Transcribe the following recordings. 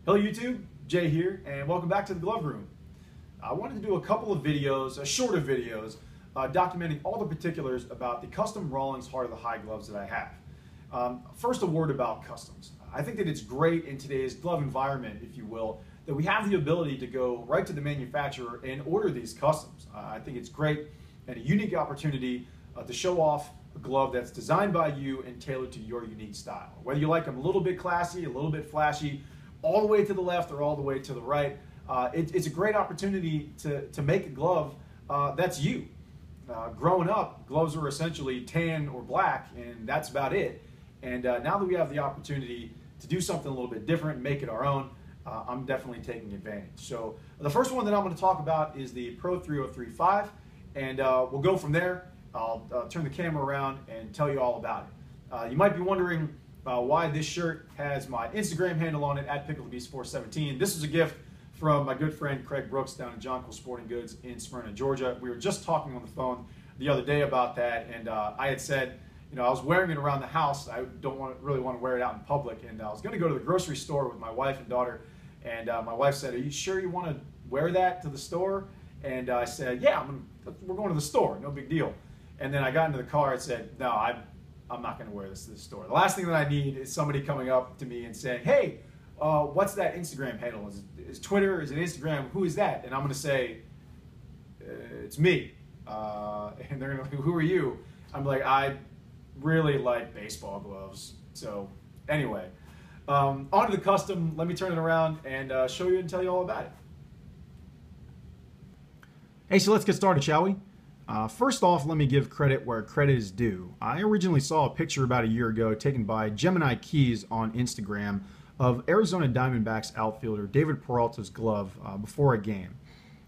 Hello YouTube, Jay here, and welcome back to the Glove Room. I wanted to do a couple of videos, shorter videos, documenting all the particulars about the custom Rawlings Heart of the High gloves that I have. First, a word about customs. I think that it's great in today's glove environment, if you will, that we have the ability to go right to the manufacturer and order these customs. I think it's great and a unique opportunity to show off a glove that's designed by you and tailored to your unique style. Whether you like them a little bit classy, a little bit flashy, all the way to the left or all the way to the right, it's a great opportunity to make a glove that's you. Growing up, gloves were essentially tan or black, and that's about it. And now that we have the opportunity to do something a little bit different, make it our own, I'm definitely taking advantage. So the first one that I'm going to talk about is the PRO303-5, and we'll go from there. I'll turn the camera around and tell you all about it. You might be wondering why this shirt has my Instagram handle on it, @PickleTheBeast417. This is a gift from my good friend Craig Brooks down at Jonquil Sporting Goods in Smyrna, Georgia. We were just talking on the phone the other day about that, and I had said, you know, I was wearing it around the house. I don't really want to wear it out in public, and I was going to go to the grocery store with my wife and daughter, and my wife said, "Are you sure you want to wear that to the store?" And I said, "Yeah, we're going to the store, no big deal." And then I got into the car and said, "No, I'm not going to wear this to the store. The last thing that I need is somebody coming up to me and saying, 'Hey, what's that Instagram handle? Is Twitter? Is it Instagram? Who is that?' And I'm going to say, 'It's me.' And they're going to, 'Who are you?' I'm like, 'I really like baseball gloves.'" So anyway, on to the custom. Let me turn it around and show you and tell you all about it. Hey, so let's get started, shall we? First off, let me give credit where credit is due. I originally saw a picture about a year ago taken by Gemini Keys on Instagram of Arizona Diamondbacks outfielder David Peralta's glove before a game.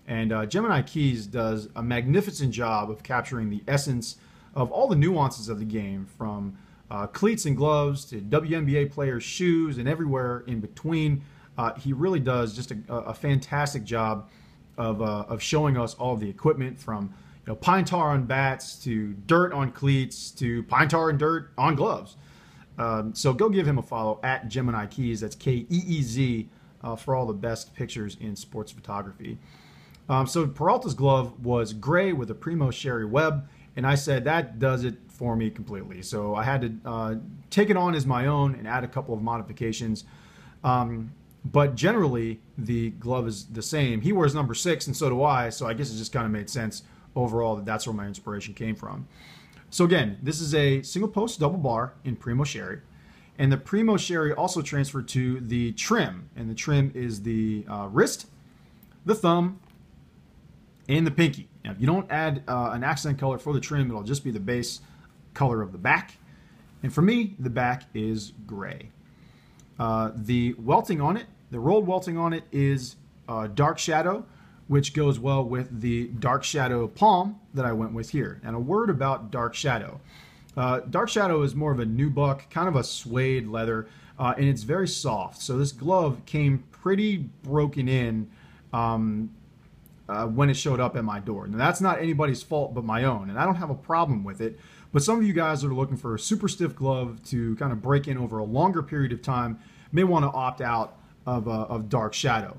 And Gemini Keys does a magnificent job of capturing the essence of all the nuances of the game, from cleats and gloves to WNBA players' shoes and everywhere in between. He really does just a fantastic job of showing us all of the equipment, from pine tar on bats to dirt on cleats to pine tar and dirt on gloves. So go give him a follow at Gemini Keys. That's Keez for all the best pictures in sports photography. So Peralta's glove was gray with a primo sherry web, and I said that does it for me completely. So I had to take it on as my own and add a couple of modifications. But generally, the glove is the same. He wears number 6, and so do I, so I guess it just kind of made sense overall that's where my inspiration came from. So again, this is a single post double bar in primo sherry, and the primo sherry also transferred to the trim, and the trim is the wrist, the thumb, and the pinky. Now, if you don't add an accent color for the trim, it'll just be the base color of the back, and for me, the back is gray. The welting on it, the rolled welting on it, is dark shadow, which goes well with the dark shadow palm that I went with here. And a word about dark shadow. Dark shadow is more of a nubuck, kind of a suede leather, and it's very soft. So this glove came pretty broken in when it showed up at my door. Now that's not anybody's fault but my own, and I don't have a problem with it. But some of you guys that are looking for a super stiff glove to kind of break in over a longer period of time may want to opt out of dark shadow.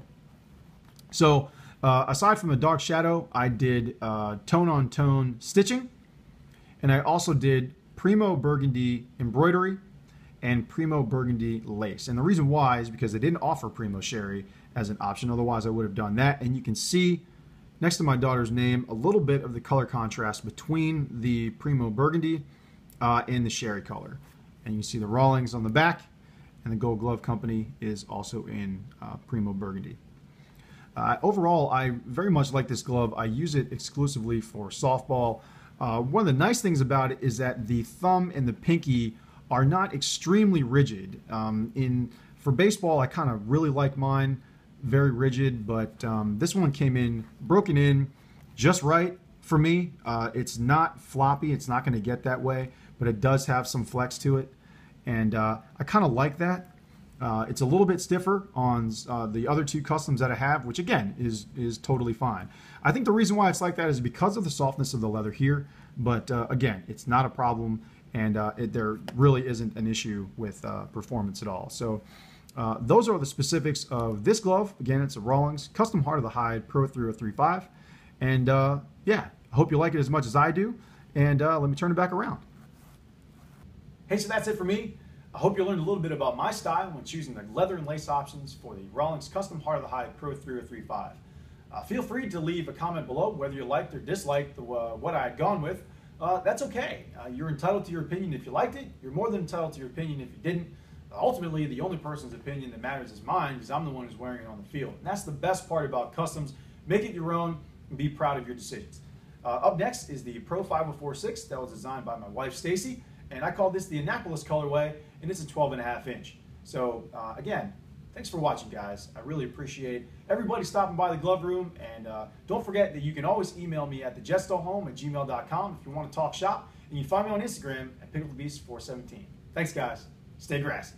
So aside from the dark shadow, I did tone-on-tone stitching, and I also did primo burgundy embroidery and primo burgundy lace. And the reason why is because they didn't offer primo sherry as an option. Otherwise, I would have done that. And you can see next to my daughter's name a little bit of the color contrast between the primo burgundy and the sherry color. And you can see the Rawlings on the back, and the Gold Glove Company is also in primo burgundy. Overall, I very much like this glove. I use it exclusively for softball. One of the nice things about it is that the thumb and the pinky are not extremely rigid. For baseball, I kind of really like mine very rigid, but this one came in broken in just right for me. It's not floppy. It's not going to get that way, but it does have some flex to it, and I kind of like that. It's a little bit stiffer on the other two customs that I have, which again is totally fine. I think the reason why it's like that is because of the softness of the leather here, but again, it's not a problem, and there really isn't an issue with performance at all. So Those are the specifics of this glove. Again, it's a Rawlings Custom Heart of the Hide PRO303-5. And yeah, I hope you like it as much as I do. And let me turn it back around. Hey, so that's it for me. I hope you learned a little bit about my style when choosing the leather and lace options for the Rawlings Custom Heart of the Hide PRO303-5. Feel free to leave a comment below whether you liked or disliked what I had gone with. That's okay. You're entitled to your opinion if you liked it. You're more than entitled to your opinion if you didn't. Ultimately, the only person's opinion that matters is mine, because I'm the one who's wearing it on the field. And that's the best part about customs. Make it your own and be proud of your decisions. Up next is the PRO303-5 that was designed by my wife, Stacy. And I call this the Annapolis colorway, and it's a 12.5 inch. So again, thanks for watching, guys. I really appreciate everybody stopping by the glove room. And don't forget that you can always email me at thejetstallhome@gmail.com if you want to talk shop. And you can find me on Instagram at PickleTheBeast417. Thanks, guys. Stay grassy.